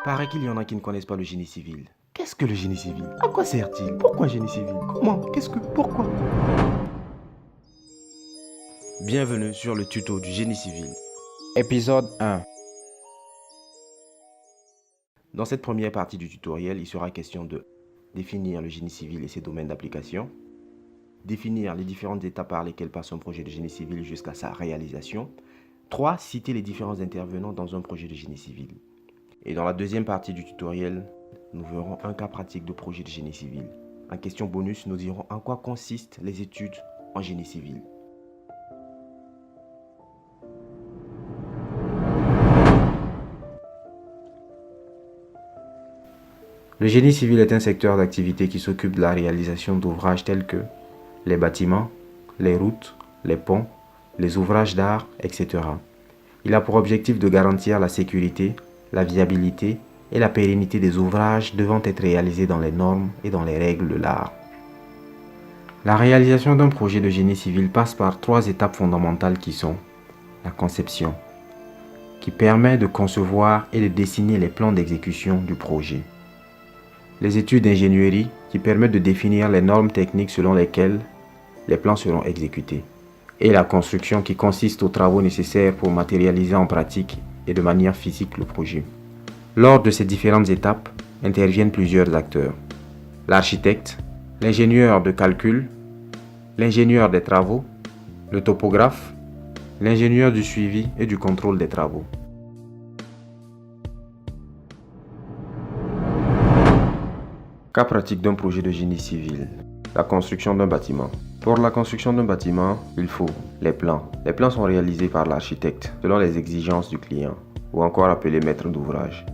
Paraît qu'il y en a qui ne connaissent pas le génie civil. Qu'est-ce que le génie civil? À quoi sert-il? Pourquoi génie civil? Comment? Qu'est-ce que? Pourquoi? Bienvenue sur le tuto du génie civil. Épisode 1. Dans cette première partie du tutoriel, il sera question de définir le génie civil et ses domaines d'application, définir les différentes étapes par lesquelles passe un projet de génie civil jusqu'à sa réalisation, 3. Citer les différents intervenants dans un projet de génie civil. Et dans la deuxième partie du tutoriel, nous verrons un cas pratique de projet de génie civil. En question bonus, nous dirons en quoi consistent les études en génie civil. Le génie civil est un secteur d'activité qui s'occupe de la réalisation d'ouvrages tels que les bâtiments, les routes, les ponts, les ouvrages d'art, etc. Il a pour objectif de garantir la sécurité, la viabilité et la pérennité des ouvrages devant être réalisés dans les normes et dans les règles de l'art. La réalisation d'un projet de génie civil passe par 3 étapes fondamentales qui sont la conception, qui permet de concevoir et de dessiner les plans d'exécution du projet. Les études d'ingénierie qui permettent de définir les normes techniques selon lesquelles les plans seront exécutés. Et la construction qui consiste aux travaux nécessaires pour matérialiser en pratique et de manière physique le projet. Lors de ces différentes étapes interviennent plusieurs acteurs. L'architecte, l'ingénieur de calcul, l'ingénieur des travaux, le topographe, l'ingénieur du suivi et du contrôle des travaux. Cas pratique d'un projet de génie civil. La construction d'un bâtiment. Pour la construction d'un bâtiment, il faut les plans. Les plans sont réalisés par l'architecte selon les exigences du client ou encore appelé maître d'ouvrage.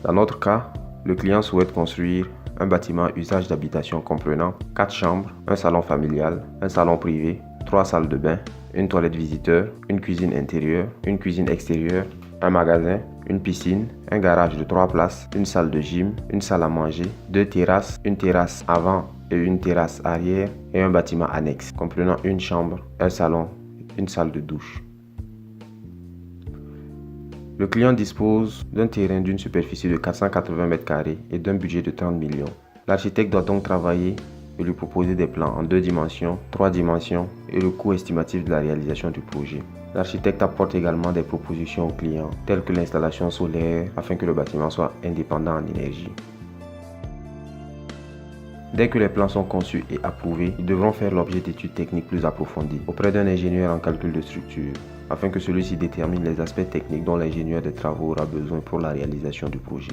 Dans notre cas, le client souhaite construire un bâtiment à usage d'habitation comprenant 4 chambres, un salon familial, un salon privé, 3 salles de bain, une toilette visiteur, une cuisine intérieure, une cuisine extérieure, un magasin, une piscine, un garage de 3 places, une salle de gym, une salle à manger, 2 terrasses, une terrasse avant et une terrasse arrière et un bâtiment annexe comprenant une chambre, un salon, une salle de douche. Le client dispose d'un terrain d'une superficie de 480 m² et d'un budget de 30 millions. L'architecte doit donc travailler et lui proposer des plans en 2 dimensions, 3 dimensions et le coût estimatif de la réalisation du projet. L'architecte apporte également des propositions au client, telles que l'installation solaire afin que le bâtiment soit indépendant en énergie. Dès que les plans sont conçus et approuvés, ils devront faire l'objet d'études techniques plus approfondies auprès d'un ingénieur en calcul de structure, afin que celui-ci détermine les aspects techniques dont l'ingénieur des travaux aura besoin pour la réalisation du projet.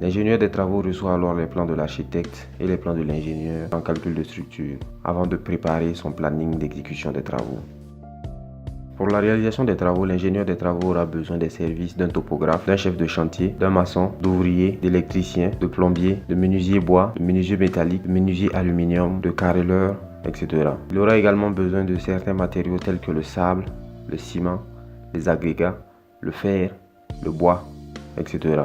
L'ingénieur des travaux reçoit alors les plans de l'architecte et les plans de l'ingénieur en calcul de structure, avant de préparer son planning d'exécution des travaux. Pour la réalisation des travaux, l'ingénieur des travaux aura besoin des services d'un topographe, d'un chef de chantier, d'un maçon, d'ouvrier, d'électricien, de plombier, de menuisier bois, de menuisier métallique, de menuisier aluminium, de carreleur, etc. Il aura également besoin de certains matériaux tels que le sable, le ciment, les agrégats, le fer, le bois, etc.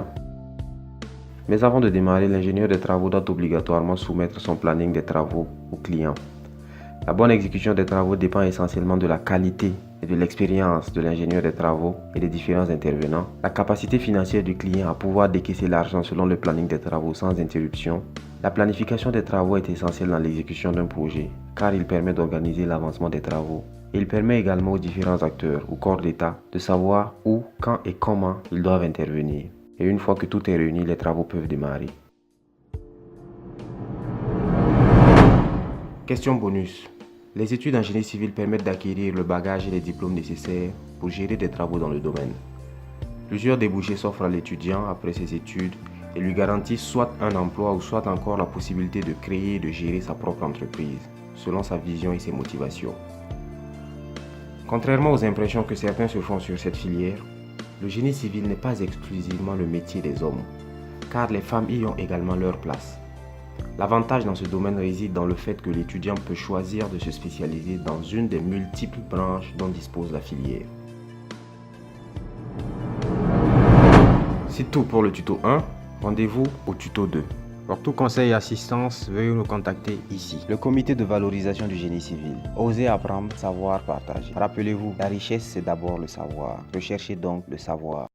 Mais avant de démarrer, l'ingénieur des travaux doit obligatoirement soumettre son planning des travaux au client. La bonne exécution des travaux dépend essentiellement de la qualité et de l'expérience de l'ingénieur des travaux et des différents intervenants, la capacité financière du client à pouvoir décaisser l'argent selon le planning des travaux sans interruption. La planification des travaux est essentielle dans l'exécution d'un projet car il permet d'organiser l'avancement des travaux. Et il permet également aux différents acteurs ou corps d'État de savoir où, quand et comment ils doivent intervenir. Et une fois que tout est réuni, les travaux peuvent démarrer. Question bonus. Les études en génie civil permettent d'acquérir le bagage et les diplômes nécessaires pour gérer des travaux dans le domaine. Plusieurs débouchés s'offrent à l'étudiant après ses études et lui garantissent soit un emploi ou soit encore la possibilité de créer et de gérer sa propre entreprise, selon sa vision et ses motivations. Contrairement aux impressions que certains se font sur cette filière, le génie civil n'est pas exclusivement le métier des hommes, car les femmes y ont également leur place. L'avantage dans ce domaine réside dans le fait que l'étudiant peut choisir de se spécialiser dans une des multiples branches dont dispose la filière. C'est tout pour le tuto 1, rendez-vous au tuto 2. Pour tout conseil et assistance, veuillez nous contacter ici. Le comité de valorisation du génie civil. Osez apprendre, savoir, partager. Rappelez-vous, la richesse c'est d'abord le savoir. Recherchez donc le savoir.